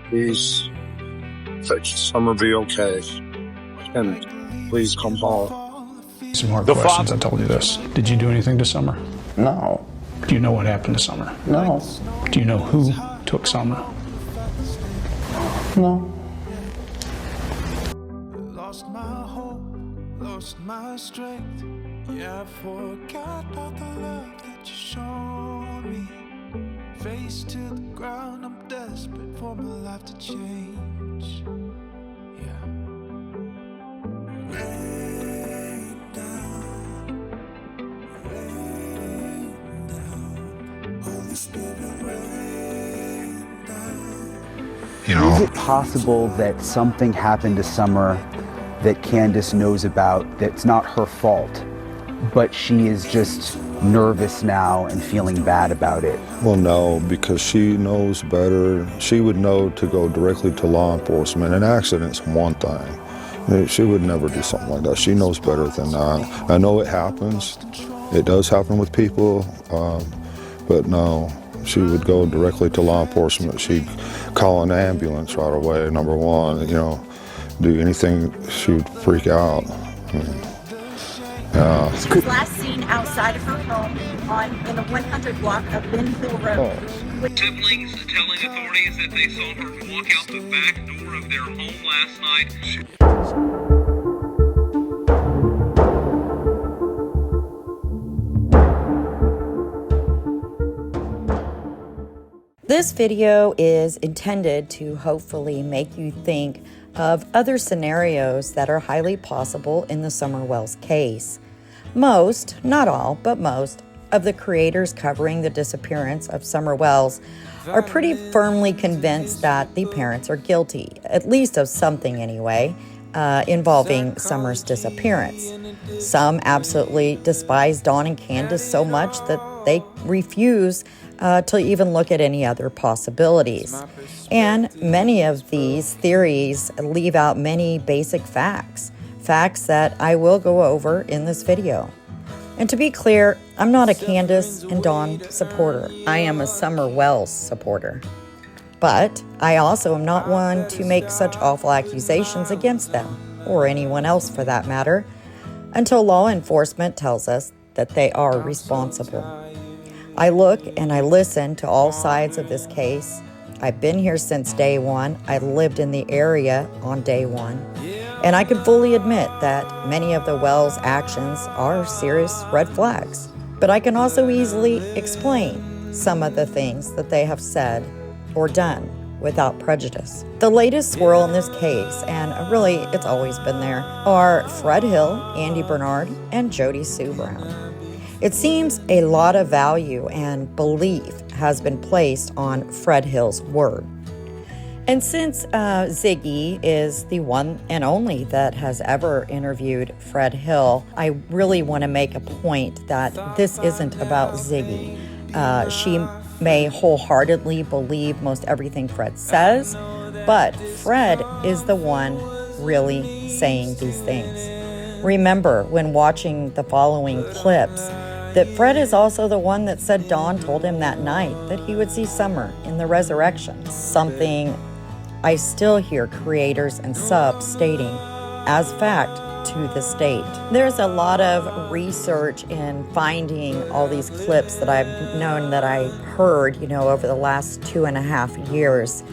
Please, summer be okay, and please come home. Some more questions. I told you this. Did you do anything to Summer? No. Do you know what happened to Summer? No. Do you know who took Summer? No. Lost my hope, lost my strength. Yeah, I forgot about the love that you showed me. Face to the ground, I'm desperate for my life to change. Yeah. Rain down, Holy Spirit, rain down. You know, is it possible that something happened to Summer that Candace knows about that's not her fault, but she is just nervous now and feeling bad about it? Well, no, because she knows better. She would know to go directly to law enforcement. An accident's one thing. She would never do something like that. She knows better than that. I know it happens. It does happen with people, but no, she would go directly to law enforcement. She'd call an ambulance right away, number one, you know, do anything. She would freak out. Last seen outside of her home in the 100 block of Ben Hill Road. Siblings telling authorities that they saw her walk out the back door of their home last night. This video is intended to hopefully make you think of other scenarios that are highly possible in the Summer Wells case. Most, not all, but most, of the creators covering the disappearance of Summer Wells are pretty firmly convinced that the parents are guilty, at least of something anyway, involving Summer's disappearance. Some absolutely despise Dawn and Candace so much that they refuse to even look at any other possibilities. And many of these theories leave out many basic facts that I will go over in this video. And to be clear, I'm not a Candace and Dawn supporter. I am a Summer Wells supporter. But I also am not one to make such awful accusations against them, or anyone else for that matter, until law enforcement tells us that they are responsible. I look and I listen to all sides of this case. I've been here since day one. I lived in the area on day one. And I can fully admit that many of the Wells' actions are serious red flags. But I can also easily explain some of the things that they have said or done without prejudice. The latest swirl in this case, and really it's always been there, are Fred Hill, Andy Bernard, and Jody Sue Brown. It seems a lot of value and belief has been placed on Fred Hill's word. And since Ziggy is the one and only that has ever interviewed Fred Hill, I really want to make a point that this isn't about Ziggy. She may wholeheartedly believe most everything Fred says, but Fred is the one really saying these things. Remember, when watching the following clips, that Fred is also the one that said Dawn told him that night that he would see Summer in the resurrection, something I still hear creators and subs stating as fact to this date. There's a lot of research in finding all these clips that I've known that I heard, over the last 2.5 years.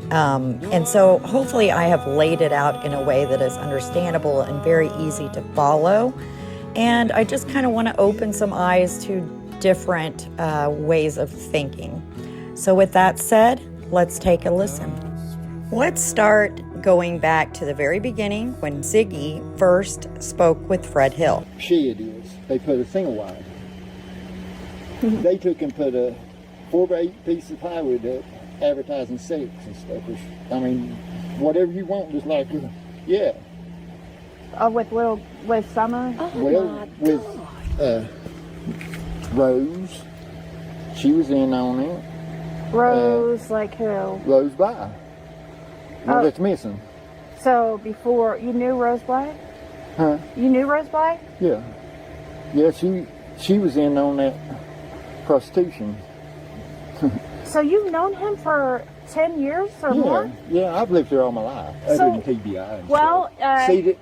And so hopefully I have laid it out in a way that is understandable and very easy to follow. And I just kind of want to open some eyes to different ways of thinking. So with that said, let's take a listen. Let's start going back to the very beginning when Ziggy first spoke with Fred Hill. Shed is. They put a single wide. They took and put a 4x8 piece of plywood up, advertising sex and stuff. Which, whatever you want, just like, yeah. With Summer? With Rose. She was in on it. Rose, like who? Rose by. That's missing. So before, you knew Rose Black? Huh? You knew Rose Black? Yeah. Yeah, she was in on that prostitution. So you've known him for 10 years or Yeah, more? yeah, I've lived here all my life, other than TBI and well, stuff. See,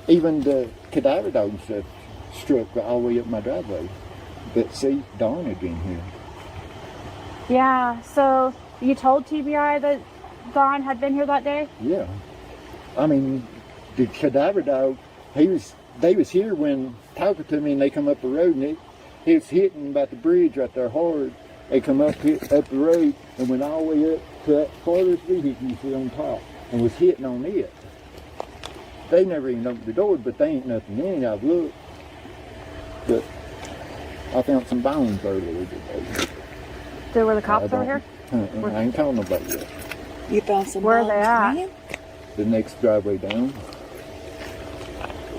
even the cadaver dog and stuff struck all the way up my driveway. But see, Dawn had been here. Yeah, so you told TBI that Don had been here that day? Yeah. I mean, the cadaver dog, they was here when talking to me, and they come up the road, and it was hitting about the bridge right there hard. They come up the road and went all the way up to that farthest vehicle you see on top and was hitting on it. They never even opened the door, but they ain't nothing in it. I've looked. But I found some bones earlier today. So were the cops over here? I ain't told nobody yet. You found some Where are they at? bones, The next driveway down.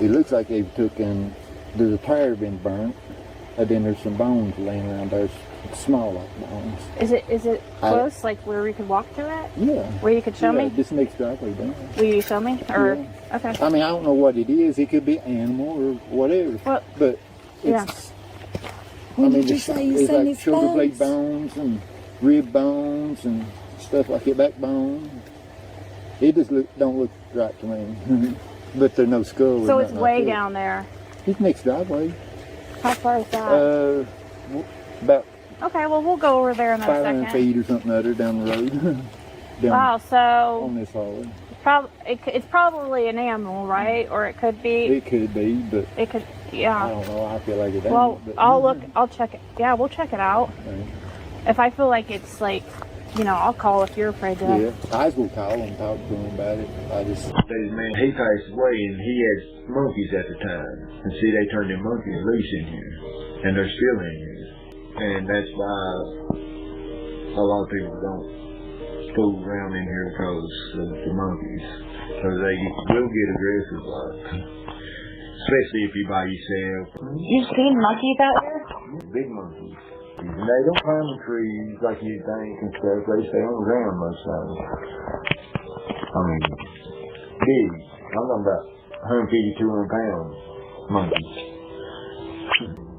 It looks like they've there's a tire been burnt, and then there's some bones laying around there, small like bones. Is it close, like where we could walk to it? Yeah. Where you could show me? This next driveway down. Will you show me? Or Yeah. okay. I mean, I don't know what it is. It could be animal or whatever. Well, but yeah. it's, When I mean, did you say you it's seen like these shoulder blade bones? bones and rib bones and stuff like that, backbone. It just don't look right to me. But there's no skull. So or it's nothing way like that. down there. This next driveway. How far is that? About Okay, well we'll go over there in a 500 second. feet or something other down the road. down Wow, so on this hallway. it's probably an animal, right? Or it could be. It could be, but It could, I yeah. don't know. I feel like it ain't. Well, but, I'll look. I'll check it. Yeah, we'll check it out. Right. If I feel like it's like, I'll call if you're afraid to. Yeah, I was gonna call and talk to him about it. I just This man, he passed away and he had monkeys at the time. And see, they turned the monkeys loose in here. And they're still in here. And that's why a lot of people don't fool around in here because of the monkeys. So they will get aggressive, especially if you by yourself. You've seen monkeys out here? Big monkeys. And they don't climb the trees like you think and stuff. They stay on the ground most times. I mean, big. I'm talking about 150, 200 pounds monkeys.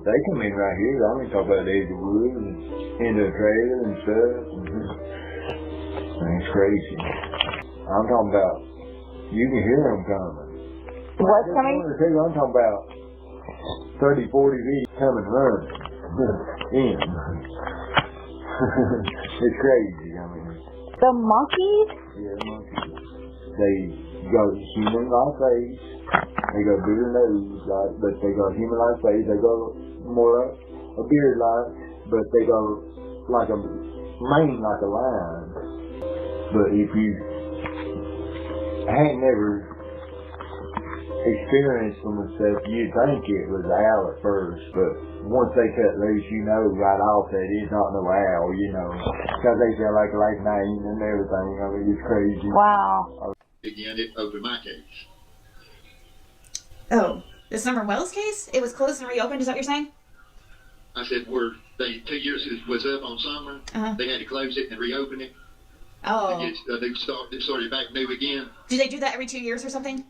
They come in right here. I only talk about the edge of wood and into a trailer and stuff. And it's crazy. I'm talking about, you can hear them coming. What's coming? I'm talking about 30, 40 feet coming running in. It's crazy. I mean, The monkeys? yeah, monkeys. They got human-like face. They got bigger nose, but they got human-like face. They got more a beard-like, but they got like a mane like a lion. But if you ain't never experienced them and stuff, you'd think it was an owl at first, but once they cut loose, you know right off that it's not no owl, because they sound like lightning and everything. I mean, it's crazy. Wow. Again, it opened my case. Oh, the Summer Wells case? It was closed and reopened, is that what you're saying? I said, 2 years it was up on summer, they had to close it and reopen it. Oh. They started back new again. Do they do that every 2 years or something?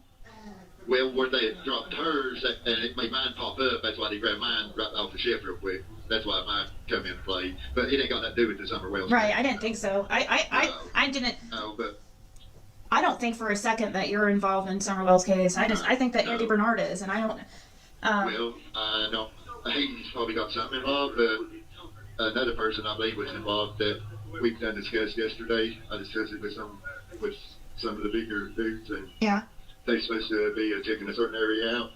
Well, where they had dropped hers, and it made mine pop up, that's why they grabbed mine right off the shelf real quick. That's why mine come into play. But it ain't got nothing to do with the Summer Wells Right, case. I didn't think so. I didn't. No, but I don't think for a second that you're involved in Summer Wells case. I think that Andy Bernard is, and I don't. well, I don't. Hayden's probably got something involved, but another person I believe was involved that we've done discussed yesterday. I discussed it with some of the bigger dudes, and Yeah. they're supposed to be checking a certain area out.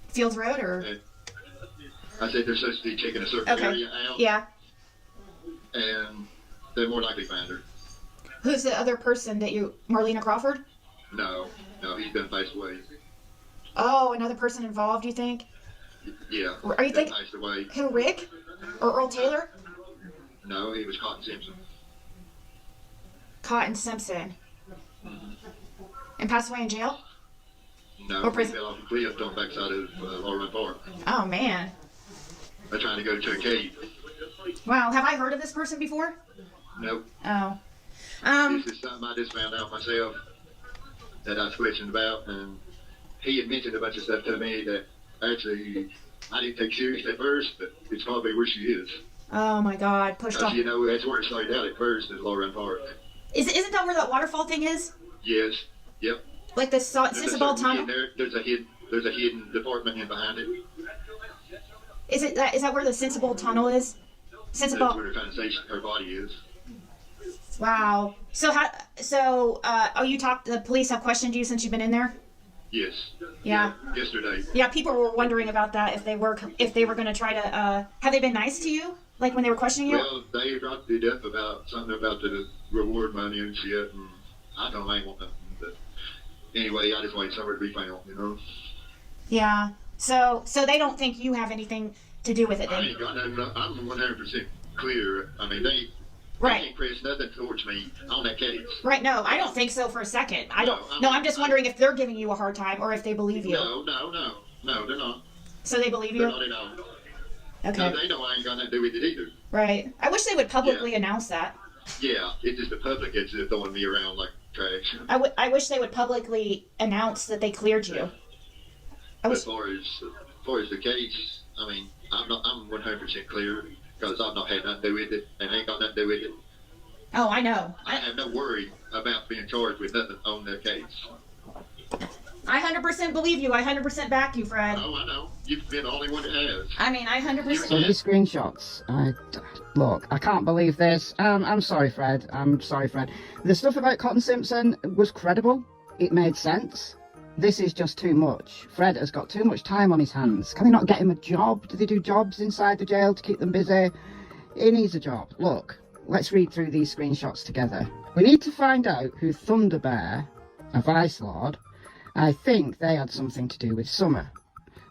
Fields Road or? And I said they're supposed to be checking a certain area out. Yeah. And they're more likely find her. Who's the other person that Marlena Crawford? No, he's been passed away. Oh, another person involved, you think? Yeah. Are you thinking? Passed away. Who, Rick? Or Earl Taylor? No, he was Cotton Simpson. Cotton Simpson. And passed away in jail? No, Or he prison? fell off a cliff on the backside of Laurel Park. Oh, man. They're trying to go to a cave. Wow, have I heard of this person before? Nope. Oh. This is something I just found out myself. that I was questioned about, and he had mentioned a bunch of stuff to me that actually I didn't take serious at first, but it's probably where she is. Oh my God, pushed off. You know, that's where it started out at first, is Lauren Park. Isn't that where that waterfall thing is? Yes. Yep. Like the Sensible Tunnel? There's a hidden department in behind it. Is that where the Sensible Tunnel is? Sensible. That's where they're trying to say her body is. Wow. So the police have questioned you since you've been in there? Yes. Yeah. Yesterday. Yeah, people were wondering about that, if they were going to try to, have they been nice to you? Like when they were questioning you? Well, they brought it up about something about the reward money and shit, and I don't want nothing, but anyway, I just wanted somewhere to be found, you know? Yeah. So they don't think you have anything to do with it then? I ain't got nothing, I'm 100% clear. I mean, they can't press nothing towards me on that case. Right, no, I don't think so for a second. I'm just wondering if they're giving you a hard time or if they believe you. No, they're not. So they believe you? They're not at all. Okay. No, they know I ain't got nothing to do with it either. Right. I wish they would publicly announce that. Yeah, it's just the public that's throwing me around like trash. I wish they would publicly announce that they cleared you. As far as the case, I mean, I'm 100% clear because I've not had nothing to do with it and ain't got nothing to do with it. Oh, I know. I have no worry about being charged with nothing on their case. I 100% believe you. I 100% back you, Fred. Oh, I know. You've been the only one that has. I mean, I 100%. So these screenshots, look, I can't believe this. I'm sorry, Fred. The stuff about Cotton Simpson was credible. It made sense. This is just too much. Fred has got too much time on his hands. Can they not get him a job? Do they do jobs inside the jail to keep them busy? He needs a job. Look, let's read through these screenshots together. We need to find out who Thunderbear, a Vice Lord, I think they had something to do with Summer.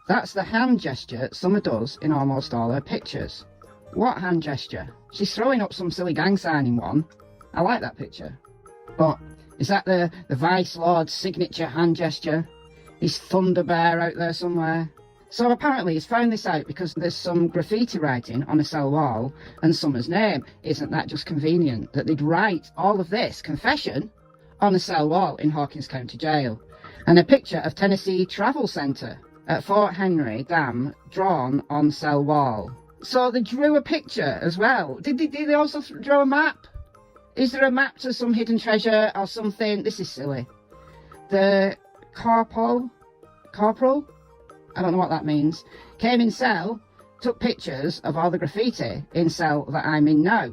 That's the hand gesture Summer does in almost all her pictures. What hand gesture? She's throwing up some silly gang sign in one. I like that picture. But is that the Vice Lord's signature hand gesture? Is Thunderbear out there somewhere? So apparently he's found this out because there's some graffiti writing on a cell wall and Summer's name. Isn't that just convenient that they'd write all of this confession on a cell wall in Hawkins County Jail? And a picture of Tennessee Travel Center at Fort Henry Dam drawn on cell wall. So they drew a picture as well. Did they also draw a map? Is there a map to some hidden treasure or something? This is silly. The corporal, I don't know what that means, came in cell, took pictures of all the graffiti in cell that I'm in now.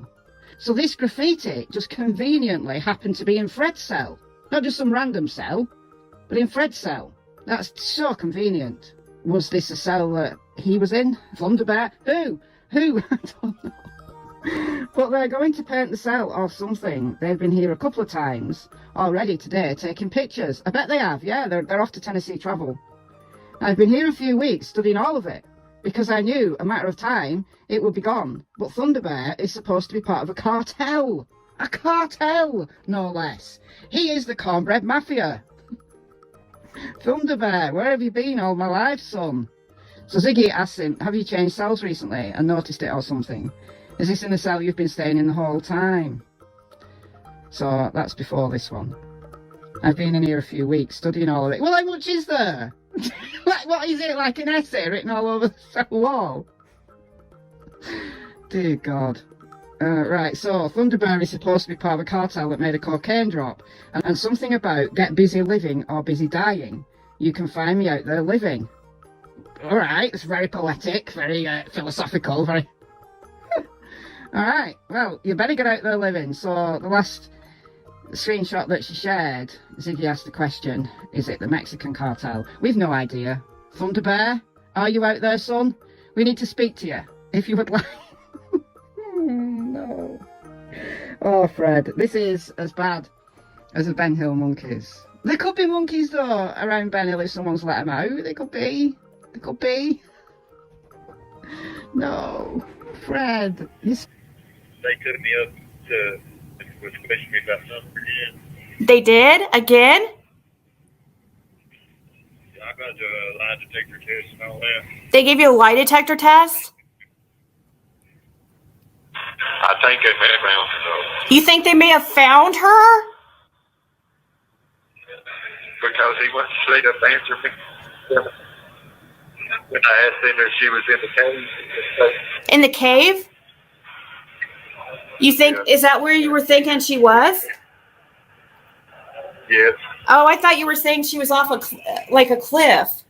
So this graffiti just conveniently happened to be in Fred's cell. Not just some random cell, but in Fred's cell. That's so convenient. Was this a cell that he was in? Thunderbear? Who? I don't know. But they're going to paint the cell or something. They've been here a couple of times already today taking pictures. I bet they have, yeah. They're off to Tennessee travel. I've been here a few weeks studying all of it because I knew a matter of time it would be gone. But Thunderbear is supposed to be part of a cartel. A cartel, no less. He is the cornbread mafia. Thunderbear, where have you been all my life, son? So Ziggy asks him, have you changed cells recently and noticed it or something? Is this in the cell you've been staying in the whole time? So that's before this one. I've been in here a few weeks studying all of it. Well, how much is there? What is it, like an essay written all over the cell wall? Dear God. Right, so Thunderbear is supposed to be part of a cartel that made a cocaine drop. And something about get busy living or busy dying. You can find me out there living. Alright, it's very poetic, very philosophical, very... Alright, well, you better get out there living. So the last screenshot that she shared, Ziggy asked the question, is it the Mexican cartel? We've no idea. Thunderbear, are you out there, son? We need to speak to you, if you would like. No. Oh, Fred, this is as bad as the Ben Hill monkeys. There could be monkeys, though, around Ben Hill if someone's let them out. They could be. No. Fred, They took me up to question me about something again. They did? Again? I got a lie detector test and all that. They gave you a lie detector test? I think they may have found her, though. You think they may have found her? because he wouldn't straight up answer me. When I asked him if she was in the cave. In the cave? You think, is that where you were thinking she was? Yes. Oh, I thought you were saying she was off like a cliff.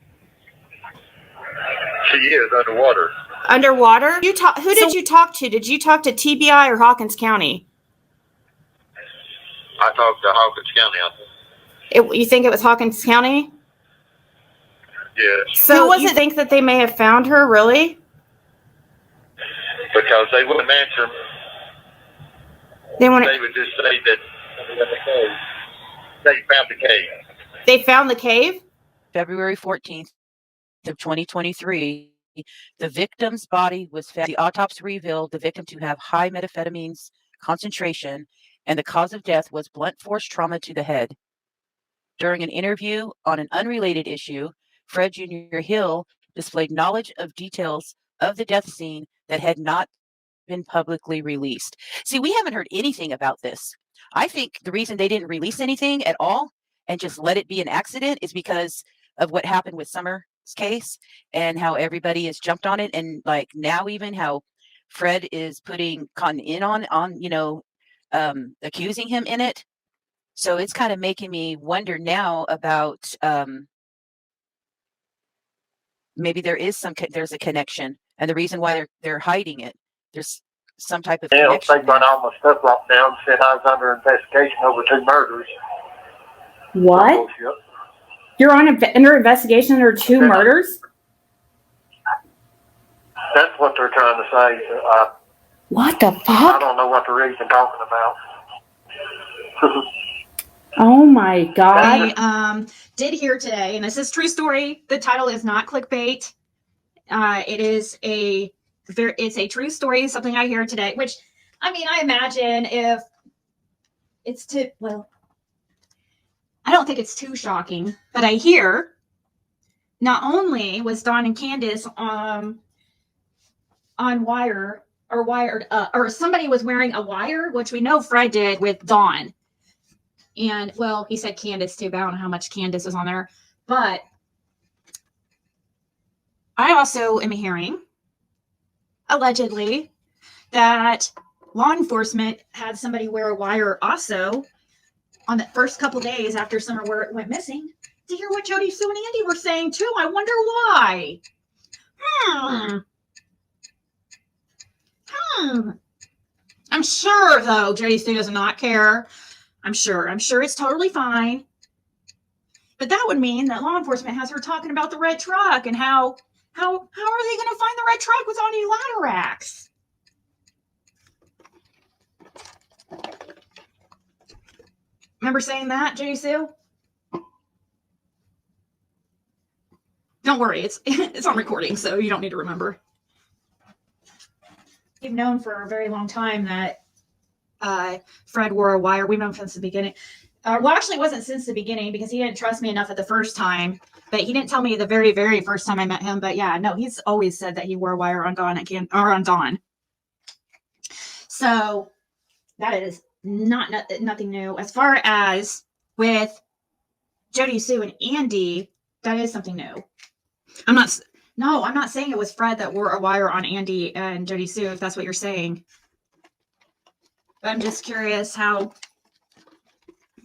She is underwater. Underwater? Who did you talk to? Did you talk to TBI or Hawkins County? I talked to Hawkins County. You think it was Hawkins County? Yes. So you think that they may have found her, really? Because they wouldn't answer me. They would just say that they found the cave. They found the cave? February 14th of 2023, the victim's body was found. The autopsy revealed the victim to have high methamphetamines concentration, and the cause of death was blunt force trauma to the head. During an interview on an unrelated issue, Fred Jr. Hill displayed knowledge of details of the death scene that had not been publicly released. See, we haven't heard anything about this. I think the reason they didn't release anything at all and just let it be an accident is because of what happened with Summer's case and how everybody has jumped on it. And like now even how Fred is putting Cotton in on, accusing him in it. So it's kind of making me wonder now about maybe there's a connection, and the reason why they're hiding it. There's some type of connection. They got all my stuff locked down. Said I was under investigation over 2 murders. What? You're under investigation under 2 murders? That's what they're trying to say. What the fuck? I don't know what they're even talking about. Oh my God. I did hear today, and this is true story. The title is not clickbait. It's a true story, something I hear today, which, I mean, I imagine if it's I don't think it's too shocking, but I hear not only was Dawn and Candace on wire or wired up, or somebody was wearing a wire, which we know Fred did with Dawn. And, well, he said Candace too, but I don't know how much Candace is on there. But I also am hearing, allegedly, that law enforcement had somebody wear a wire also on the first couple days after Summer went missing to hear what Jody, Sue, and Andy were saying, too. I wonder why. I'm sure, though, Jody Sue does not care. I'm sure it's totally fine. But that would mean that law enforcement has her talking about the red truck and how are they going to find the red truck without any ladder racks? Remember saying that, Jody Sue? Don't worry, it's on recording, so you don't need to remember. We've known for a very long time that Fred wore a wire. We've known since the beginning. Well, actually, it wasn't since the beginning because he didn't trust me enough at the first time. But he didn't tell me the very, very first time I met him. But yeah, no, he's always said that he wore a wire on Dawn on Dawn. So that is nothing new. As far as with Jody, Sue, and Andy, that is something new. I'm not saying it was Fred that wore a wire on Andy and Jody Sue, if that's what you're saying. But I'm just curious how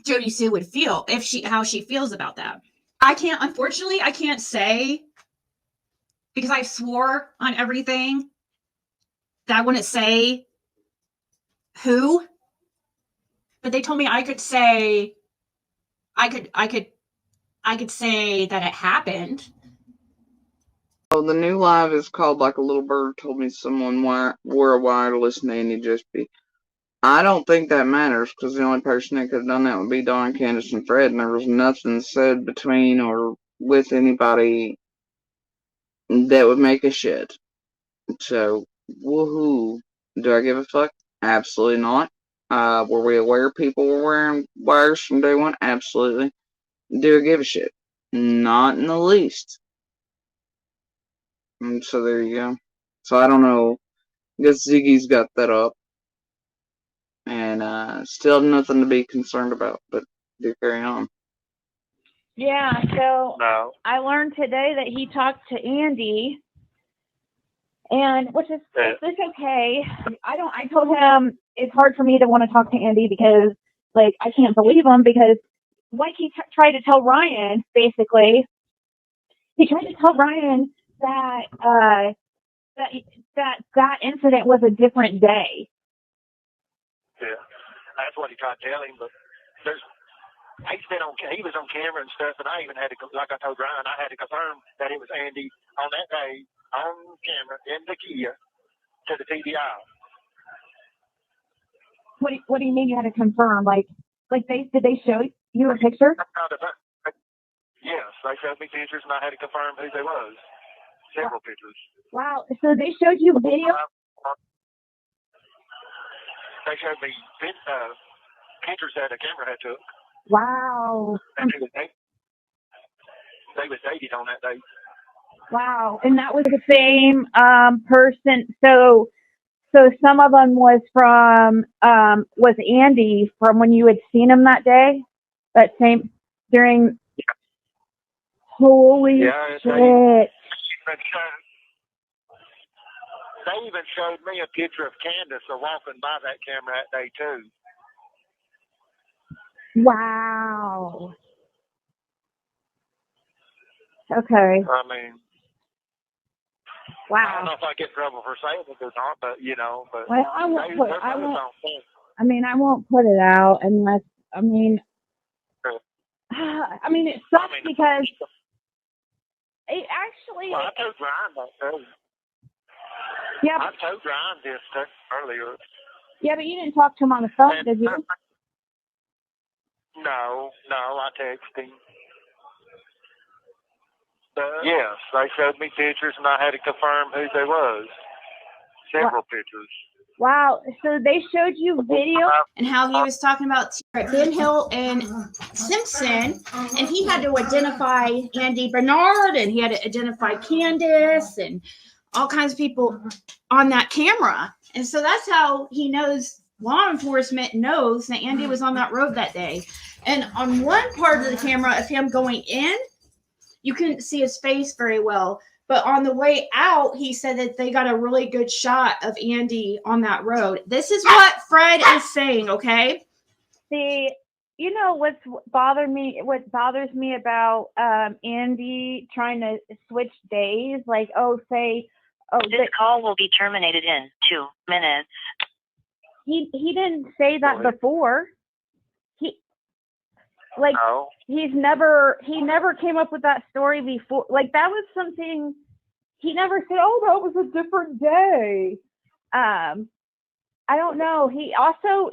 Jody Sue would feel, how she feels about that. Unfortunately, I can't say, because I swore on everything that I wouldn't say who, but they told me I could say that it happened. Oh, the new live is called Like a Little Bird Told Me Someone Wore a Wire to Listen to Andy Gillespie. I don't think that matters, because the only person that could have done that would be Dawn, Candace, and Fred, and there was nothing said between or with anybody that would make a shit. So, woohoo. Do I give a fuck? Absolutely not. Were we aware people were wearing wires from day one? Absolutely. Do I give a shit? Not in the least. And so there you go. So I don't know. I guess Ziggy's got that up. And still nothing to be concerned about, but do carry on. Yeah, so No. I learned today that he talked to Andy, and which is it's okay. I told him it's hard for me to want to talk to Andy because like I can't believe him because like he tried to tell Ryan basically. He tried to tell Ryan that that incident was a different day. Yeah, that's what he tried to tell him. But he was on camera and stuff, and I even had to, like I told Ryan, I had to confirm that it was Andy on that day on camera in the Kia to the TBI. What do you mean you had to confirm? Like did they show you a picture? Yes, they showed me pictures, and I had to confirm who they was. Several pictures. Wow. So they showed you video? They showed me pictures that a camera had took. Wow. And they was dated on that day. Wow. And that was the same person. So some of them was from was Andy from when you had seen him that day? That same during holy shit. They even showed me a picture of Candace walking by that camera that day too. Wow. Okay. I mean, wow. I don't know if I get in trouble for saying it or not, but but well, I won't put it out unless I mean it sucks because it actually. Well, I told Ryan that too. Yeah. I told Ryan this earlier. Yeah, but you didn't talk to him on the phone, did you? No, I texted him. Yes, they showed me pictures, and I had to confirm who they was. Several pictures. Wow, so they showed you video and how he was talking about Ben Hill and Simpson, and he had to identify Andy Bernard, and he had to identify Candace, and all kinds of people on that camera. And so that's how he knows, law enforcement knows that Andy was on that road that day. And on one part of the camera of him going in, you couldn't see his face very well. But on the way out, he said that they got a really good shot of Andy on that road. This is what Fred is saying, okay? See, you know what bothers me about Andy trying to switch days? Like, this call will be terminated in 2 minutes. He didn't say that before. He never came up with that story before. Like that was something he never said, oh, that was a different day. I don't know. He also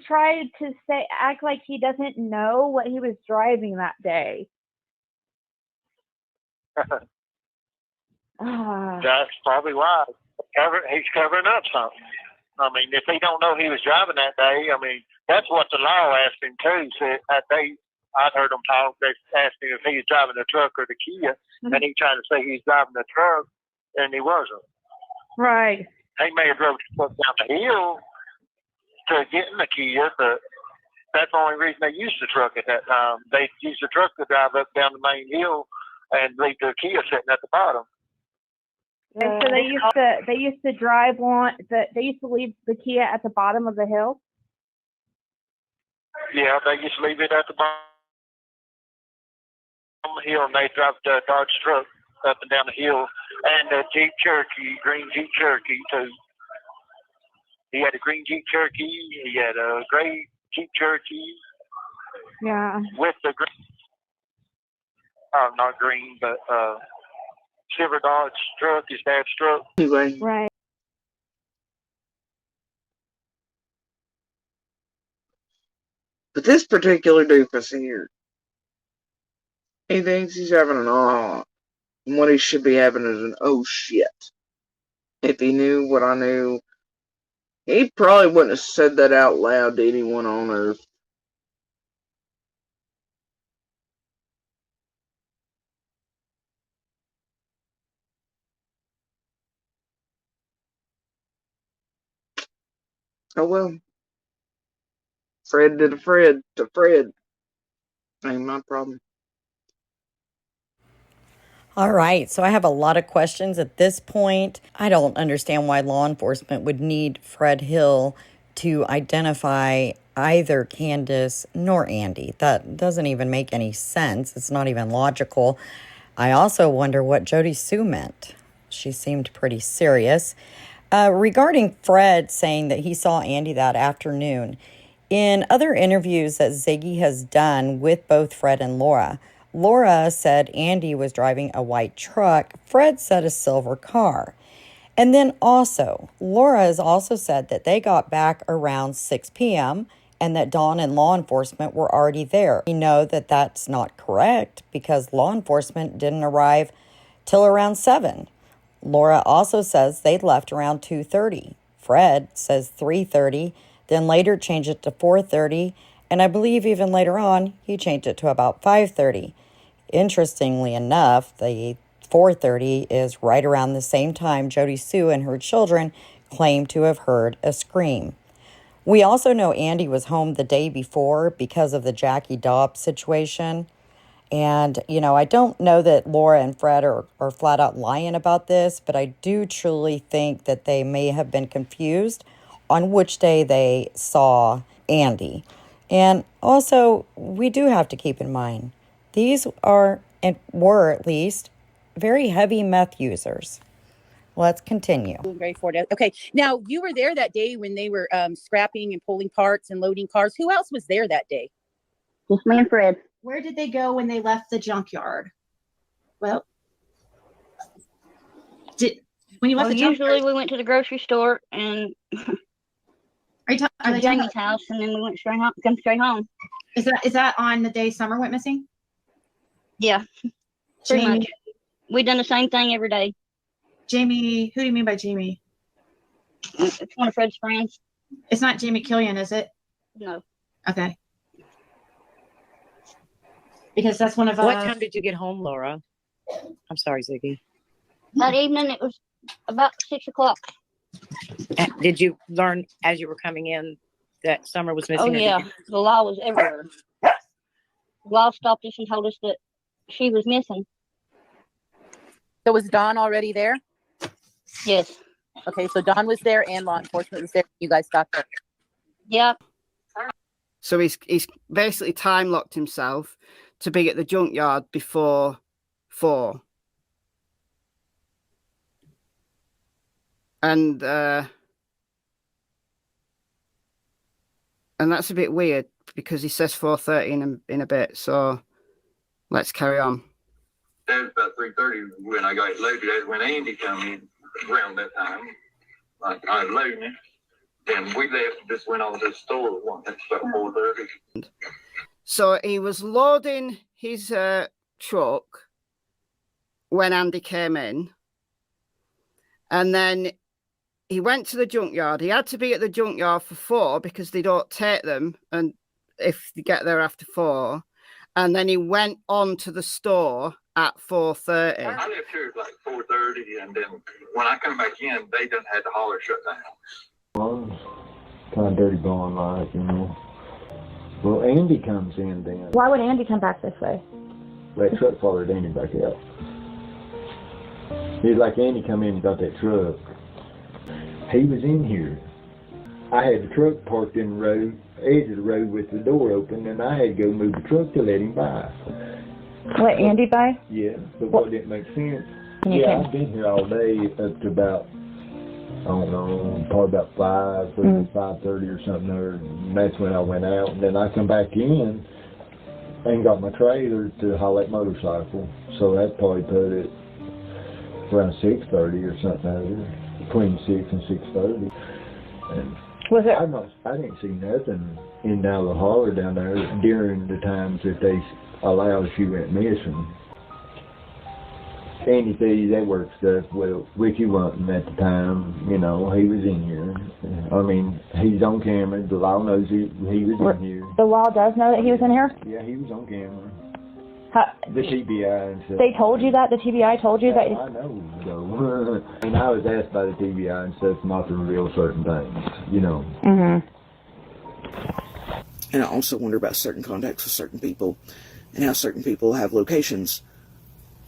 tried to act like he doesn't know what he was driving that day. That's probably why. He's covering up something. I mean, if he don't know he was driving that day, I mean, that's what the law asked him too. Said that day, I'd heard him talk. They asked him if he was driving the truck or the Kia, and he tried to say he's driving the truck, and he wasn't. Right. He may have drove the truck down the hill to get in the Kia, but that's the only reason they used the truck at that time. They used the truck to drive up down the main hill and leave the Kia sitting at the bottom. And so they used to drive they used to leave the Kia at the bottom of the hill. Yeah, they used to leave it at the bottom of the hill, and they drive the Dodge truck up and down the hill, and the Jeep Cherokee, green Jeep Cherokee too. He had a green Jeep Cherokee. He had a gray Jeep Cherokee. Yeah. With the green, not green, but silver Dodge truck, his dad's truck. Anyway. Right. But this particular doofus here, he thinks he's having an aha. And what he should be having is an oh shit. If he knew what I knew, he probably wouldn't have said that out loud to anyone on earth. Oh well. Fred did a Fred to Fred. Ain't my problem. All right, so I have a lot of questions at this point. I don't understand why law enforcement would need Fred Hill to identify either Candace nor Andy. That doesn't even make any sense. It's not even logical. I also wonder what Jody Sue meant. She seemed pretty serious. Regarding Fred saying that he saw Andy that afternoon, in other interviews that Ziggy has done with both Fred and Laura, Laura said Andy was driving a white truck. Fred said a silver car. And then also, Laura has also said that they got back around 6 p.m. and that Dawn and law enforcement were already there. We know that that's not correct because law enforcement didn't arrive till around 7. Laura also says they'd left around 2:30. Fred says 3:30, then later changed it to 4:30, and I believe even later on, he changed it to about 5:30. Interestingly enough, the 4:30 is right around the same time Jody Sue and her children claim to have heard a scream. We also know Andy was home the day before because of the Jackie Dobbs situation. And, I don't know that Laura and Fred are flat out lying about this, but I do truly think that they may have been confused on which day they saw Andy. And also, we do have to keep in mind, these are, and were at least, very heavy meth users. Let's continue. Okay, now you were there that day when they were scrapping and pulling parts and loading cars. Who else was there that day? Just me and Fred. Where did they go when they left the junkyard? Well, when you left the junkyard? Usually we went to the grocery store and are they Jamie's house, and then we went come straight home. Is that on the day Summer went missing? Yeah, pretty much. We done the same thing every day. Jamie, who do you mean by Jamie? It's one of Fred's friends. It's not Jamie Killian, is it? No. Okay. Because that's one of What time did you get home, Laura? I'm sorry, Ziggy. That evening it was about 6 o'clock. Did you learn as you were coming in that Summer was missing? Oh yeah, the law was everywhere. The law stopped us and told us that she was missing. So was Dawn already there? Yes. Okay, so Dawn was there and law enforcement was there. You guys got there. Yeah. So he's basically time locked himself to be at the junkyard before 4. And that's a bit weird because he says 4:30 in a bit. So let's carry on. That was about 3:30 when I got loaded. That's when Andy come in around that time. Like I was loading it. Then we left and just went over to the store at once. That's about 4:30. So he was loading his truck when Andy came in. And then he went to the junkyard. He had to be at the junkyard for 4 because they don't take them and if they get there after 4. And then he went on to the store at 4:30. I left here at like 4:30, and then when I come back in, they done had the holler shut down. Well, kind of dirty blonde like. Well, Andy comes in then. Why would Andy come back this way? That truck followed Andy back out. It's like Andy come in and got that truck. He was in here. I had the truck parked in the road, edge of the road with the door open, and I had to go move the truck to let him by. Let Andy by? Yeah, but what didn't make sense. You Yeah, can. I've been here all day up to about, I don't know, probably about 5:30 or something there. And that's when I went out. And then I come back in and got my trailer to haul that motorcycle. So that probably put it around 6:30 or something there, between 6 and 6:30. And was it? I didn't see nothing in and out of the holler down there during the times that they allowed she went missing. Andy said that work stuff with Wiki Wanton at the time, he was in here. I mean, he's on camera. The law knows he was in here. The law does know that he was in here? Yeah, he was on camera. The TBI and stuff. They told you that? The TBI told you that? I know, though. And I was asked by the TBI and stuff not to reveal certain things, Mm-hmm. And I also wonder about certain contacts with certain people and how certain people have locations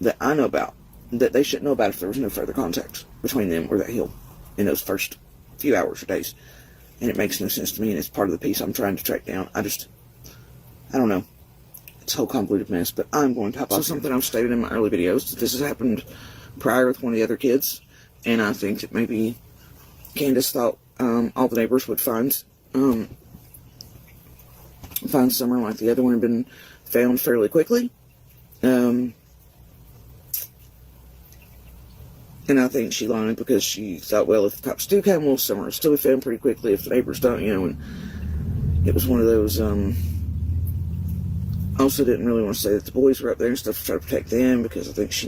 that I know about that they shouldn't know about if there was no further contact between them or that hill in those first few hours or days. And it makes no sense to me, and it's part of the piece I'm trying to track down. I don't know. It's a whole convoluted mess, but I'm going to hop on something I've stated in my early videos, that this has happened prior with one of the other kids, and I think that maybe Candace thought all the neighbors would find Summer like the other one had been found fairly quickly. And I think she lied because she thought, well, if the cops do come, well, Summer will still be found pretty quickly if the neighbors don't, and it was one of those, also didn't really want to say that the boys were up there and stuff to try to protect them, because I think she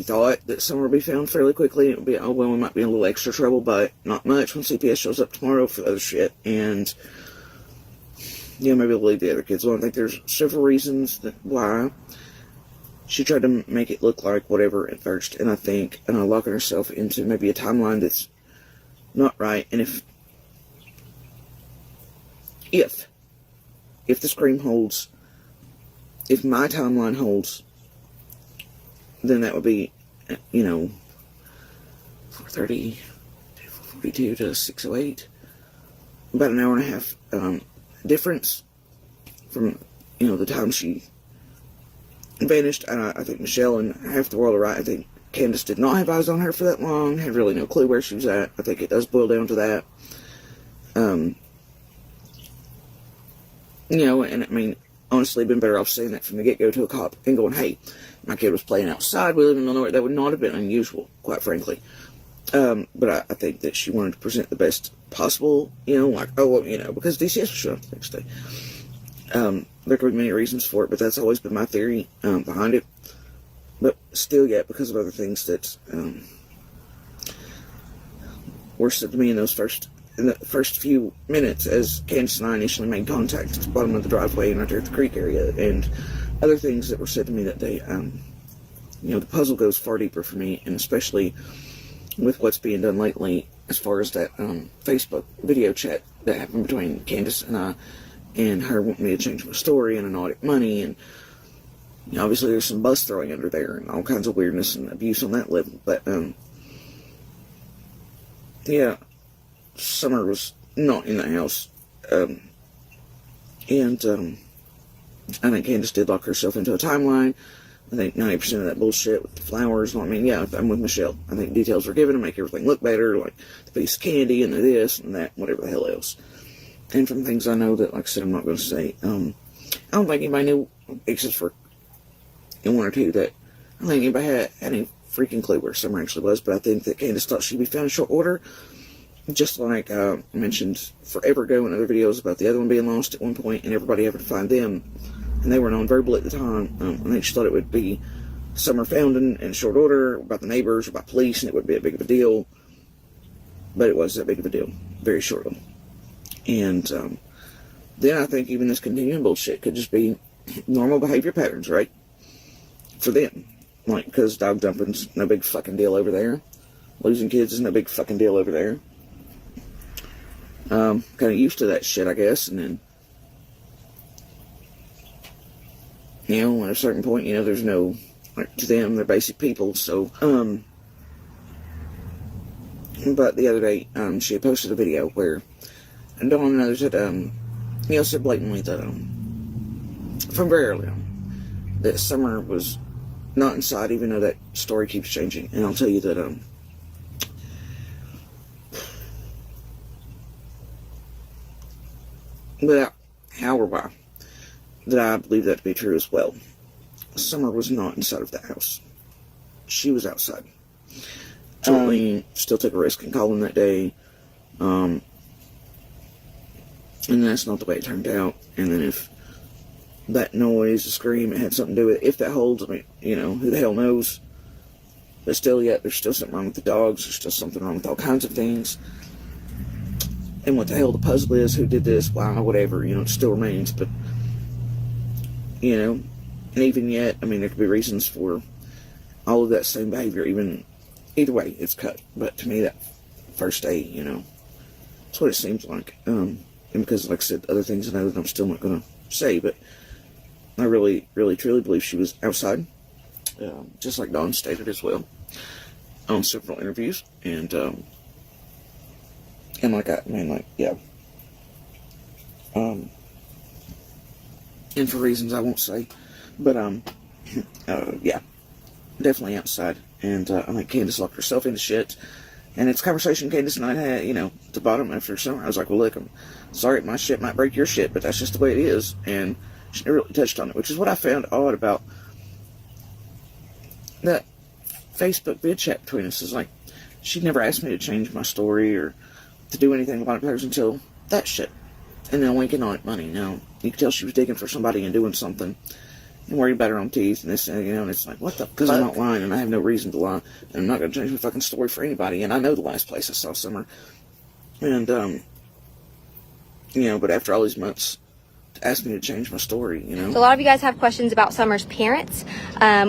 thought that Summer would be found fairly quickly. It would be, oh, well, we might be in a little extra trouble, but not much when CPS shows up tomorrow for the other shit. And, maybe we'll leave the other kids alone. I think there's several reasons why she tried to make it look like whatever at first, and I think locking herself into maybe a timeline that's not right. And if the scream holds, if my timeline holds, then that would be, 4:30, 4:42 to 6:08, about an hour and a half difference from, the time she vanished. And I think Michelle and half the world are right. I think Candace did not have eyes on her for that long, had really no clue where she was at. I think it does boil down to that. And I mean, honestly, been better off saying that from the get-go to a cop and going, hey, my kid was playing outside, we live in Illinois. That would not have been unusual, quite frankly. But I think that she wanted to present the best possible, because DCS was shut up the next day. There could be many reasons for it, but that's always been my theory behind it. But still yet, because of other things that were said to me in the first few minutes as Candace and I initially made contact at the bottom of the driveway and right there at the creek area, and other things that were said to me that day, the puzzle goes far deeper for me, and especially with what's being done lately as far as that Facebook video chat that happened between Candace and I, and her wanting me to change my story and an audit money, and obviously there's some bus throwing under there and all kinds of weirdness and abuse on that level. But Summer was not in the house, and I think Candace did lock herself into a timeline. I think 90% of that bullshit with the flowers, I'm with Michelle. I think details were given to make everything look better, like the piece of candy and the this and that, whatever the hell else. And from things I know that, like I said, I'm not going to say, I don't think anybody knew, except for one or two, that I don't think anybody had any freaking clue where Summer actually was, but I think that Candace thought she'd be found in short order, just like I mentioned forever ago in other videos about the other one being lost at one point and everybody having to find them, and they were non-verbal at the time. I think she thought it would be Summer found in short order, about the neighbors, or by police, and it wouldn't be that big of a deal, but it was that big of a deal, very shortly. And then I think even this continuing bullshit could just be normal behavior patterns, right? For them. Like, because dog dumping's no big fucking deal over there. Losing kids is no big fucking deal over there. Kind of used to that shit, I guess. And then, at a certain point, there's no, like, to them, they're basic people. So, but the other day, she had posted a video where Dawn and others had, said blatantly that, from very early on, that Summer was not inside, even though that story keeps changing. And I'll tell you that, without how or why, that I believe that to be true as well. Summer was not inside of the house. She was outside. Totally still took a risk in calling that day. And that's not the way it turned out. And then if that noise, the scream, it had something to do with it, if that holds, I mean, who the hell knows? But still, there's still something wrong with the dogs. There's still something wrong with all kinds of things. And what the hell the puzzle is, who did this, why, whatever, it still remains. But, and even yet, I mean, there could be reasons for all of that same behavior, either way, it's cut. But to me, that first day, that's what it seems like. And because, like I said, other things I know that I'm still not going to say, but I really, really, truly believe she was outside. just like Dawn stated as well, on several interviews, and and for reasons I won't say, but yeah, definitely outside. And I think Candace locked herself into shit. And it's a conversation Candace and I had, at the bottom after summer. I was like, well, look, I'm sorry my shit might break your shit, but that's just the way it is. And she never really touched on it, which is what I found odd about that Facebook vid chat between us. Is like, she never asked me to change my story or to do anything about it until that shit. And then winking on it money. Now, you could tell she was digging for somebody and doing something and worried about her own teeth and this and and it's like, what the fuck? Because I'm not lying and I have no reason to lie. And I'm not going to change my fucking story for anybody. And I know the last place I saw Summer. And, but after all these months, to ask me to change my story, So a lot of you guys have questions about Summer's parents.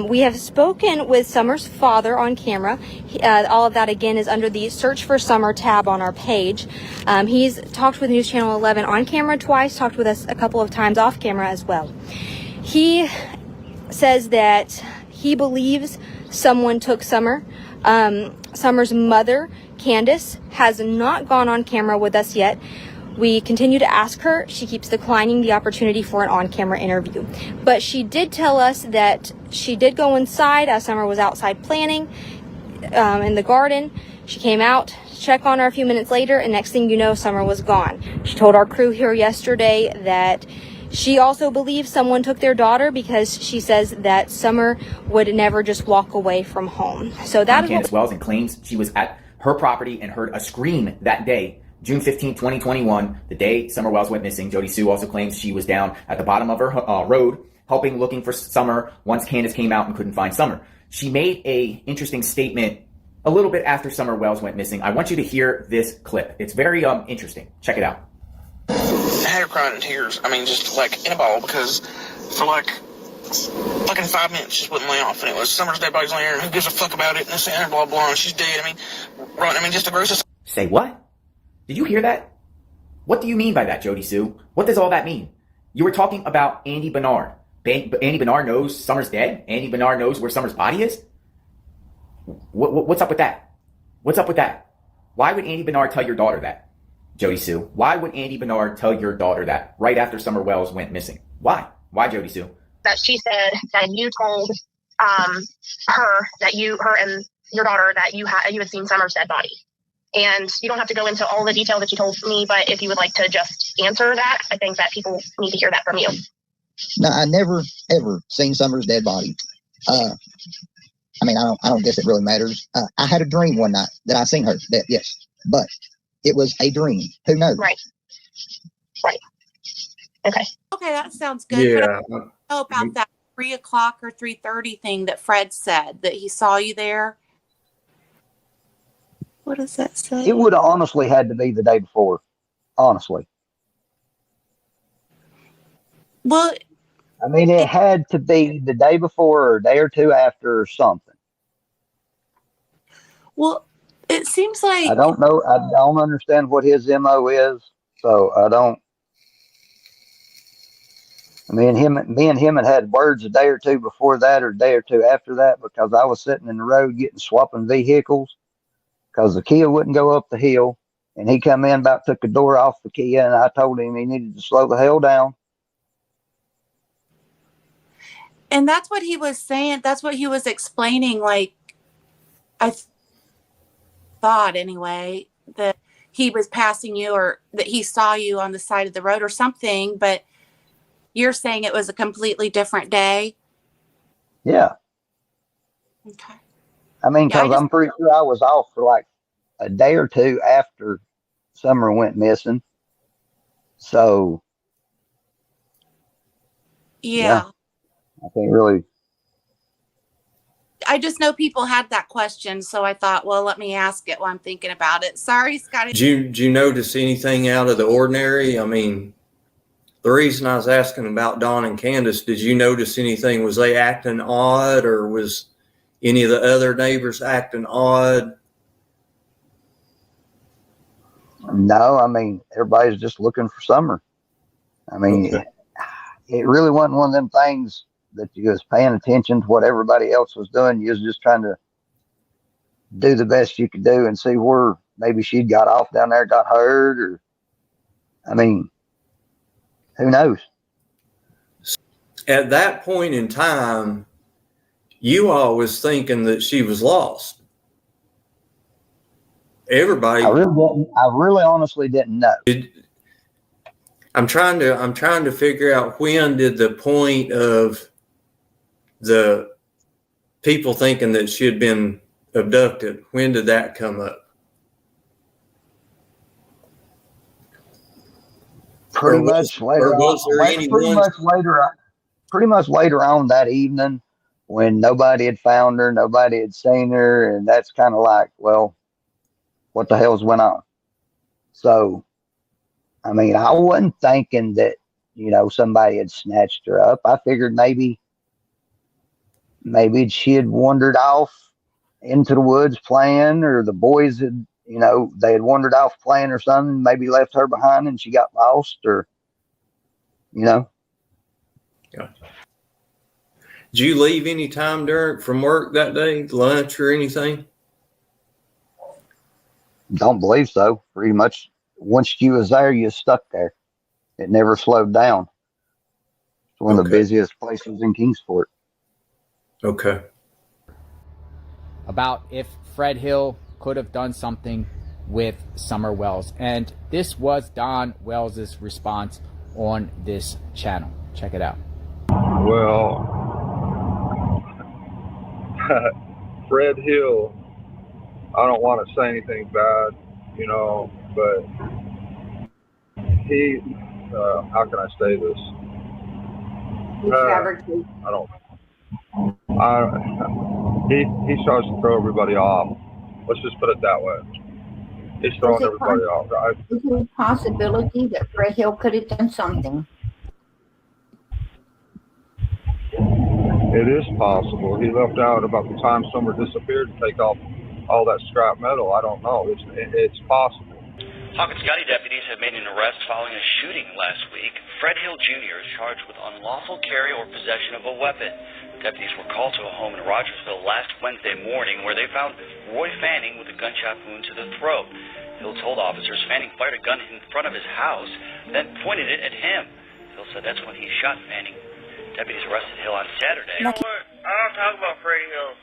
We have spoken with Summer's father on camera. All of that, again, is under the Search for Summer tab on our page. He's talked with News Channel 11 on camera twice, talked with us a couple of times off camera as well. He says that he believes someone took Summer. Summer's mother, Candace, has not gone on camera with us yet. We continue to ask her. She keeps declining the opportunity for an on-camera interview. But she did tell us that she did go inside as Summer was outside planning in the garden. She came out to check on her a few minutes later, and next thing you know, Summer was gone. She told our crew here yesterday that she also believes someone took their daughter because she says that Summer would never just walk away from home. So that is Candace Wells, and claims she was at her property and heard a scream that day, June 15, 2021, the day Summer Wells went missing. Jody Sue also claims she was down at the bottom of her road looking for Summer once Candace came out and couldn't find Summer. She made a interesting statement a little bit after Summer Wells went missing. I want you to hear this clip. It's very interesting. Check it out. I had her crying in tears. I mean, just like in a ball, because for like fucking 5 minutes she just wouldn't lay off, and it was Summer's dead body's laying there, and who gives a fuck about it, and this and blah blah, and she's dead. I mean, just the grossest. Say what? Did you hear that? What do you mean by that, Jody Sue? What does all that mean? You were talking about Andy Bernard. Andy Bernard knows Summer's dead? Andy Bernard knows where Summer's body is? What's up with that? What's up with that? Why would Andy Bernard tell your daughter that, Jody Sue? Why would Andy Bernard tell your daughter that right after Summer Wells went missing? Why? Why, Jody Sue? That she said that you told her and your daughter that you had seen Summer's dead body. And you don't have to go into all the detail that you told me, but if you would like to just answer that, I think that people need to hear that from you. No, I never, ever seen Summer's dead body. I don't guess it really matters. I had a dream one night that I seen her, yes, but it was a dream. Who knows? Right. Okay. Okay, that sounds good. Yeah. But I don't know about that 3 o'clock or 3:30 thing that Fred said, that he saw you there. What does that say? It would have honestly had to be the day before. Honestly. Well, I mean, it had to be the day before or a day or two after or something. Well, it seems like... I don't know. I don't understand what his MO is. So I don't. Me and him had words a day or two before that or a day or two after that, because I was sitting in the road swapping vehicles because the Kia wouldn't go up the hill, and he come in, about took the door off the Kia, and I told him he needed to slow the hell down. And that's what he was saying. That's what he was explaining. Like, I thought anyway, that he was passing you, or that he saw you on the side of the road or something, but you're saying it was a completely different day? Yeah. Okay. I mean, because I'm pretty sure I was off for like a day or two after Summer went missing. So. Yeah. I think really. I just know people had that question, so I thought, well, let me ask it while I'm thinking about it. Sorry, Scotty. Did you notice anything out of the ordinary? I mean, the reason I was asking about Dawn and Candace, did you notice anything? Was they acting odd, or was any of the other neighbors acting odd? No, I mean, everybody's just looking for Summer. I mean, it really wasn't one of them things that you was paying attention to what everybody else was doing. You was just trying to do the best you could do and see where maybe she'd got off down there, got hurt, or I mean, who knows? At that point in time, you all was thinking that she was lost. Everybody. I really honestly didn't know. I'm trying to figure out, when did the point of the people thinking that she had been abducted, when did that come up? Pretty much later on that evening, when nobody had found her, nobody had seen her, and that's kind of like, well, what the hell's went on? So, I mean, I wasn't thinking that, you know, somebody had snatched her up. I figured maybe she had wandered off into the woods playing, or the boys had, you know, they had wandered off playing or something, maybe left her behind and she got lost, or, you know. Yeah. Did you leave any time from work that day, lunch or anything? Don't believe so. Pretty much once you was there, you stuck there. It never slowed down. It's one of the busiest places in Kingsport. Okay. About if Fred Hill could have done something with Summer Wells. And this was Don Wells's response on this channel. Check it out. Well, Fred Hill, I don't want to say anything bad, you know, but he, how can I say this? He starts to throw everybody off. Let's just put it that way. He's throwing everybody off, right? Is there a possibility that Fred Hill could have done something? It is possible. He left out about the time Summer disappeared to take off all that scrap metal. I don't know. It's possible. Hawkins County deputies have made an arrest following a shooting last week. Fred Hill Jr. is charged with unlawful carry or possession of a weapon. Deputies were called to a home in Rogersville last Wednesday morning where they found Roy Fanning with a gunshot wound to the throat. Hill told officers Fanning fired a gun in front of his house, then pointed it at him. Hill said that's when he shot Fanning. Deputies arrested Hill on Saturday. You know what? I don't talk about Freddie Hill.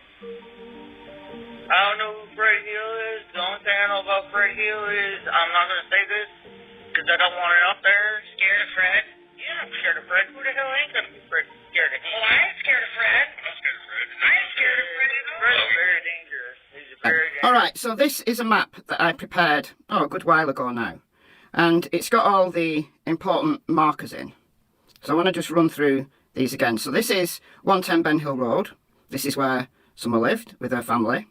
I don't know who Freddie Hill is. The only thing I know about Freddie Hill is, I'm not going to say this because I don't want it up there. Scared of Fred? Yeah, I'm scared of Fred. Who the hell ain't going to be scared of him? Well, I ain't scared of Fred. I'm scared of Fred. I ain't scared of Fred. Fred's very dangerous. He's a very dangerous. All right, so this is a map that I prepared a good while ago now, and it's got all the important markers in. So I want to just run through these again. So this is 110 Ben Hill Road. This is where Summer lived with her family.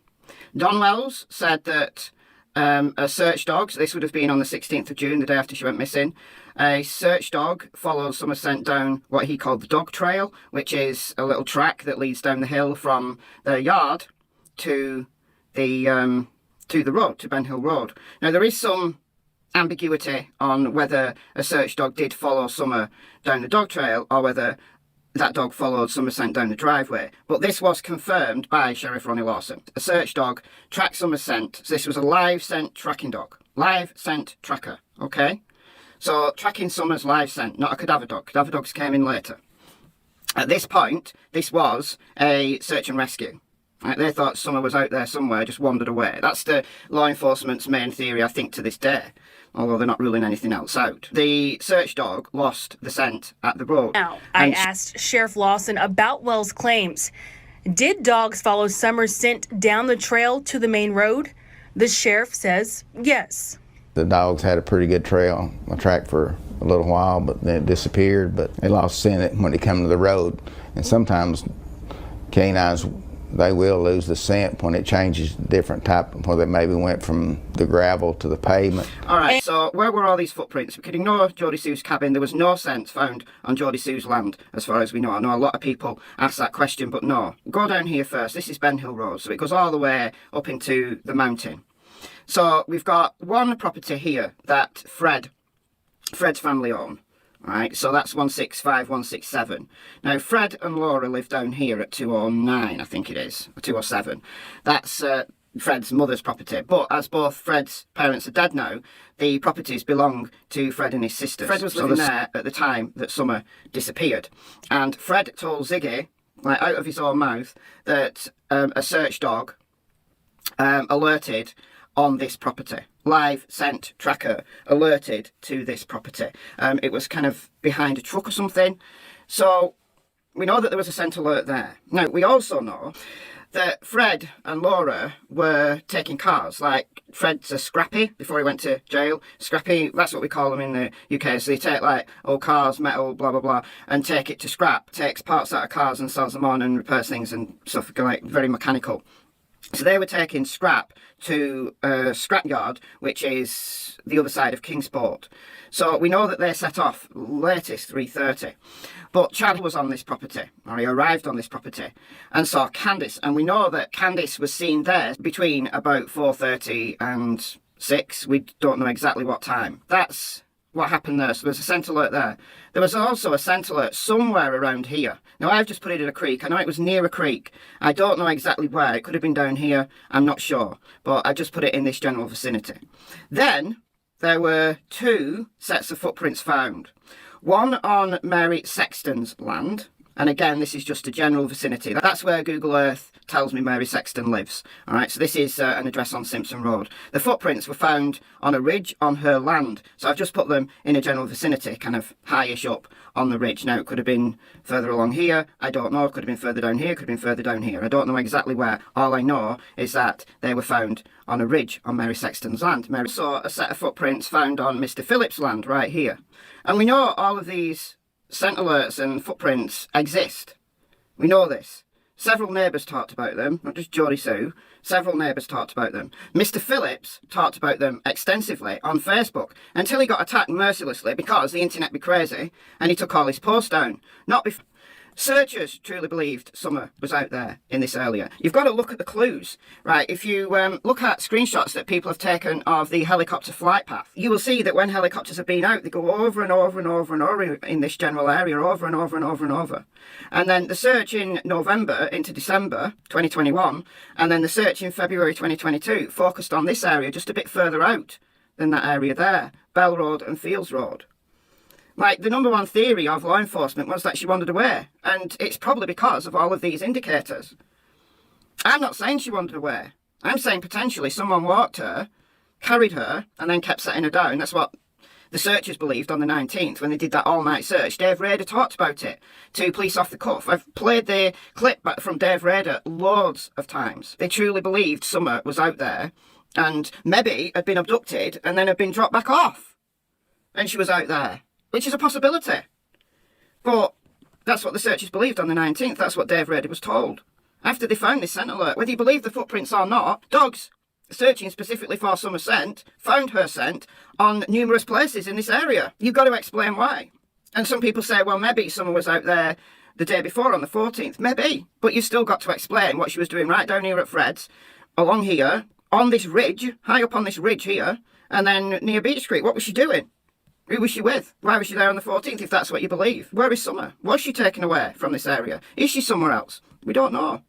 Don Wells said that a search dog, so this would have been on the 16th of June, the day after she went missing, a search dog followed Summer scent down what he called the dog trail, which is a little track that leads down the hill from their yard to the road, to Ben Hill Road. Now there is some ambiguity on whether a search dog did follow Summer down the dog trail or whether that dog followed Summer scent down the driveway. But this was confirmed by Sheriff Ronnie Lawson. A search dog tracked Summer scent. So this was a live scent tracking dog. Live scent tracker, okay? So tracking Summer's live scent, not a cadaver dog. Cadaver dogs came in later. At this point, this was a search and rescue. Right, they thought Summer was out there somewhere, just wandered away. That's the law enforcement's main theory, I think, to this day, although they're not ruling anything else out. The search dog lost the scent at the road. Now, I asked Sheriff Lawson about Wells' claims. Did dogs follow Summer's scent down the trail to the main road? The sheriff says yes. The dogs had a pretty good trail, a track for a little while, but then it disappeared, but they lost scent when they come to the road. And sometimes canines, they will lose the scent when it changes different type, where they maybe went from the gravel to the pavement. All right, so where were all these footprints? We could ignore Jody Sue's cabin. There was no scent found on Jody Sue's land, as far as we know. I know a lot of people ask that question, but no. Go down here first. This is Ben Hill Road, so it goes all the way up into the mountain. So we've got one property here that Fred's family own. Right, so that's 165, 167. Now, Fred and Laura live down here at 209, I think it is, or 207. That's Fred's mother's property. But as both Fred's parents are dead now, the properties belong to Fred and his sister. Fred was living there at the time that Summer disappeared. And Fred told Ziggy, like out of his own mouth, that a search dog alerted on this property. Live scent tracker alerted to this property. It was kind of behind a truck or something. So we know that there was a scent alert there. Now, we also know that Fred and Laura were taking cars. Like, Fred's a scrappy before he went to jail. Scrappy, that's what we call them in the UK. So they take, like, old cars, metal, blah, blah, blah, and take it to scrap. Takes parts out of cars and sells them on and repairs things and stuff, like, very mechanical. So they were taking scrap to a scrapyard, which is the other side of Kingsport. So we know that they set off latest 3:30. But Chad was on this property, or he arrived on this property, and saw Candice. And we know that Candice was seen there between about 4:30 and 6. We don't know exactly what time. That's what happened there. So there's a scent alert there. There was also a scent alert somewhere around here. Now, I've just put it in a creek. I know it was near a creek. I don't know exactly where. It could have been down here. I'm not sure. But I just put it in this general vicinity. Then there were 2 sets of footprints found. One on Mary Sexton's land. And again, this is just a general vicinity. That's where Google Earth tells me Mary Sexton lives. All right, so this is an address on Simpson Road. The footprints were found on a ridge on her land. So I've just put them in a general vicinity, kind of highish up on the ridge. Now, it could have been further along here. I don't know. It could have been further down here. It could have been further down here. I don't know exactly where. All I know is that they were found on a ridge on Mary Sexton's land. Mary saw a set of footprints found on Mr. Phillips' land right here. And we know all of these scent alerts and footprints exist. We know this. Several neighbours talked about them, not just Jodie Sue. Several neighbours talked about them. Mr. Phillips talked about them extensively on Facebook until he got attacked mercilessly because the internet be crazy and he took all his posts down. Not before. Searchers truly believed Summer was out there in this area. You've got to look at the clues, right? If you look at screenshots that people have taken of the helicopter flight path, you will see that when helicopters have been out, they go over and over and over and over in this general area, over and over and over and over. And then the search in November into December 2021, and then the search in February 2022 focused on this area just a bit further out than that area there, Bell Road and Fields Road. Like, the number one theory of law enforcement was that she wandered away, and it's probably because of all of these indicators. I'm not saying she wandered away. I'm saying potentially someone walked her, carried her, and then kept setting her down. That's what the searchers believed on the 19th when they did that all-night search. Dave Rader talked about it to police off the cuff. I've played the clip back from Dave Rader loads of times. They truly believed Summer was out there, and maybe had been abducted and then had been dropped back off. And she was out there. Which is a possibility. But that's what the searchers believed on the 19th. That's what Dave Rader was told. After they found this scent alert, whether you believe the footprints or not, dogs searching specifically for Summer scent found her scent on numerous places in this area. You've got to explain why. And some people say, well, maybe Summer was out there the day before on the 14th. Maybe. But you've still got to explain what she was doing right down here at Fred's, along here, on this ridge, high up on this ridge here, and then near Beech Creek. What was she doing? Who was she with? Why was she there on the 14th, if that's what you believe? Where is Summer? Was she taken away from this area? Is she somewhere else? We don't know.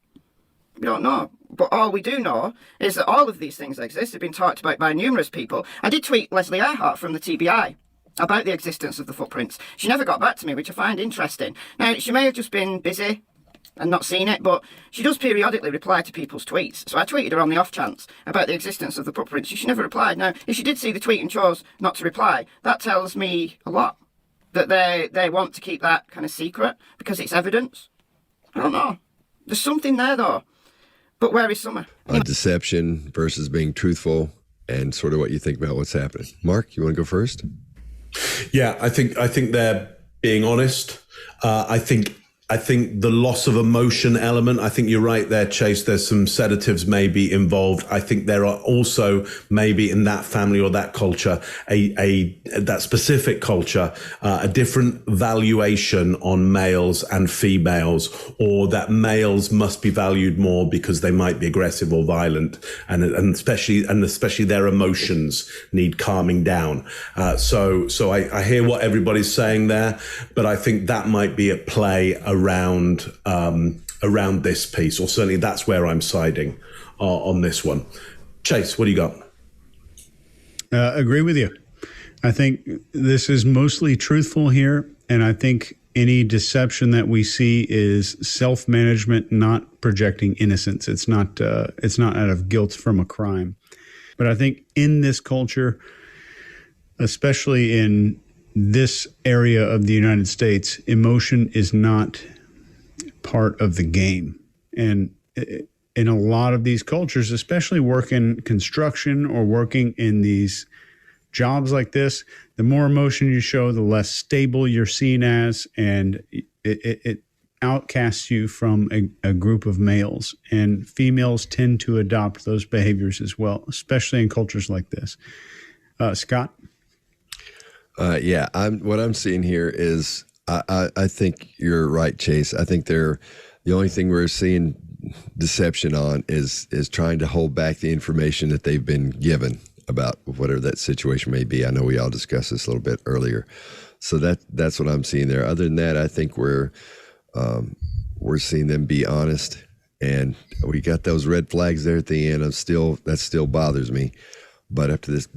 We don't know. But all we do know is that all of these things exist. They've been talked about by numerous people. I did tweet Leslie Earhart from the TBI about the existence of the footprints. She never got back to me, which I find interesting. Now, she may have just been busy and not seen it, but she does periodically reply to people's tweets. So I tweeted her on the off chance about the existence of the footprints. She never replied. Now, if she did see the tweet and chose not to reply, that tells me a lot. That they want to keep that kind of secret because it's evidence. I don't know. There's something there, though. But where is Summer? Deception versus being truthful and sort of what you think about what's happening. Mark, you want to go first? Yeah, I think they're being honest. I think I think the loss of emotion element, I think you're right there, Chase. There's some sedatives maybe involved. I think there are also maybe in that family or that culture, that specific culture, a different valuation on males and females, or that males must be valued more because they might be aggressive or violent, and especially their emotions need calming down. So I hear what everybody's saying there, but I think that might be at play around this piece, or certainly that's where I'm siding on this one. Chase, what do you got? Agree with you. I think this is mostly truthful here, and I think any deception that we see is self-management, not projecting innocence. It's not out of guilt from a crime. But I think in this culture, especially in this area of the United States, emotion is not part of the game. And in a lot of these cultures, especially working construction or working in these jobs like this, the more emotion you show, the less stable you're seen as, and it outcasts you from a group of males. And females tend to adopt those behaviors as well, especially in cultures like this. Scott? What I'm seeing here is I think you're right, Chase. I think the only thing we're seeing deception on is trying to hold back the information that they've been given about whatever that situation may be. I know we all discussed this a little bit earlier, so that's what I'm seeing there. Other than that, I think we're seeing them be honest, and we got those red flags there at the end. That still bothers me, but after this,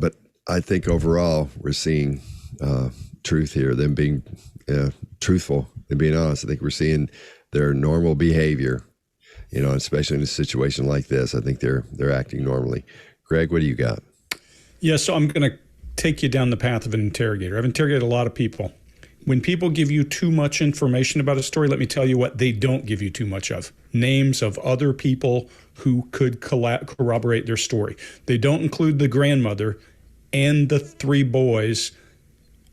I think overall we're seeing truth here, them being truthful and being honest. I think we're seeing their normal behavior, especially in a situation like this. I think they're acting normally. Greg, what do you got? Yeah, so I'm going to take you down the path of an interrogator. I've interrogated a lot of people. When people give you too much information about a story, let me tell you what they don't give you too much of. Names of other people who could corroborate their story. They don't include the grandmother and the 3 boys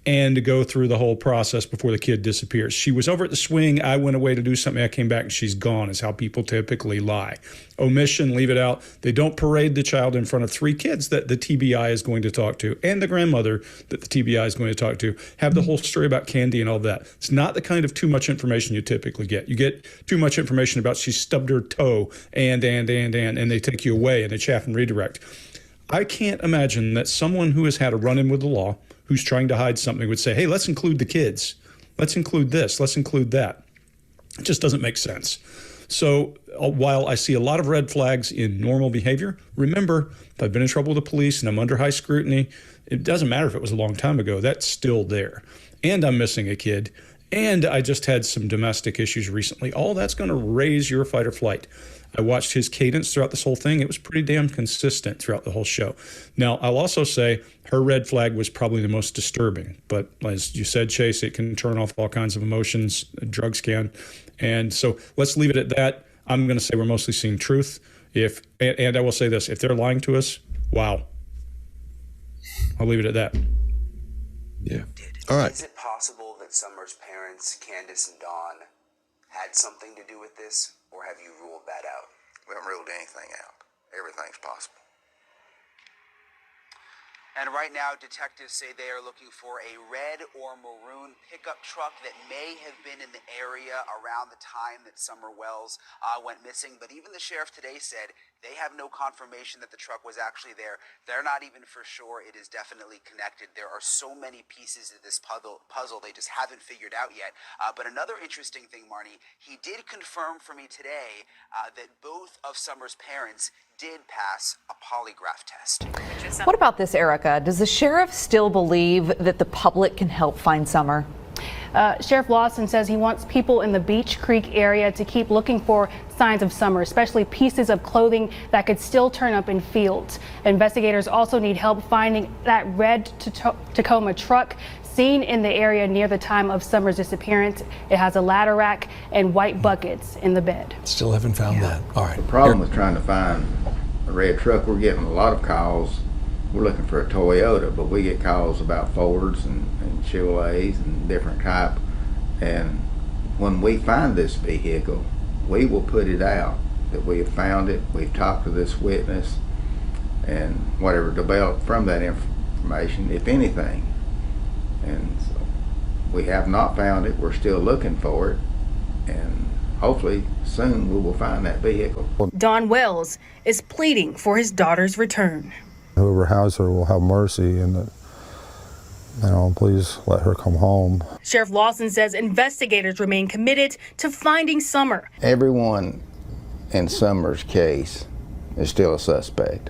and to go through the whole process before the kid disappears. She was over at the swing. I went away to do something. I came back and she's gone, is how people typically lie. Omission, leave it out. They don't parade the child in front of 3 kids that the TBI is going to talk to and the grandmother that the TBI is going to talk to. Have the whole story about Candy and all that. It's not the kind of too much information you typically get. You get too much information about she stubbed her toe and they take you away and they chaff and redirect. I can't imagine that someone who has had a run-in with the law, who's trying to hide something, would say, hey, let's include the kids. Let's include this. Let's include that. It just doesn't make sense. So while I see a lot of red flags in normal behavior, remember, if I've been in trouble with the police and I'm under high scrutiny, it doesn't matter if it was a long time ago. That's still there. And I'm missing a kid. And I just had some domestic issues recently. All that's going to raise your fight or flight. I watched his cadence throughout this whole thing. It was pretty damn consistent throughout the whole show. Now, I'll also say her red flag was probably the most disturbing. But as you said, Chase, it can turn off all kinds of emotions, drugs can. And so let's leave it at that. I'm going to say we're mostly seeing truth. And I will say this, if they're lying to us, wow. I'll leave it at that. Yeah. All right. Is it possible that Summer's parents, Candace and Dawn, had something to do with this? Or have you ruled that out? We haven't ruled anything out. Everything's possible. And right now, detectives say they are looking for a red or maroon pickup truck that may have been in the area around the time that Summer Wells went missing. But even the sheriff today said they have no confirmation that the truck was actually there. They're not even for sure it is definitely connected. There are so many pieces to this puzzle they just haven't figured out yet. But another interesting thing, Marnie, he did confirm for me today that both of Summer's parents did pass a polygraph test. What about this, Erica? Does the sheriff still believe that the public can help find Summer? Sheriff Lawson says he wants people in the Beech Creek area to keep looking for signs of Summer, especially pieces of clothing that could still turn up in fields. Investigators also need help finding that red Tacoma truck seen in the area near the time of Summer's disappearance. It has a ladder rack and white buckets in the bed. Still haven't found that. All right. The problem with trying to find a red truck, we're getting a lot of calls. We're looking for a Toyota, but we get calls about Fords and Chevrolets and different type. And when we find this vehicle, we will put it out that we have found it, we've talked to this witness, and whatever developed from that information, if anything. And so we have not found it, we're still looking for it, and hopefully soon we will find that vehicle. Don Wells is pleading for his daughter's return. Whoever has her will have mercy, and please let her come home. Sheriff Lawson says investigators remain committed to finding Summer. Everyone in Summer's case is still a suspect.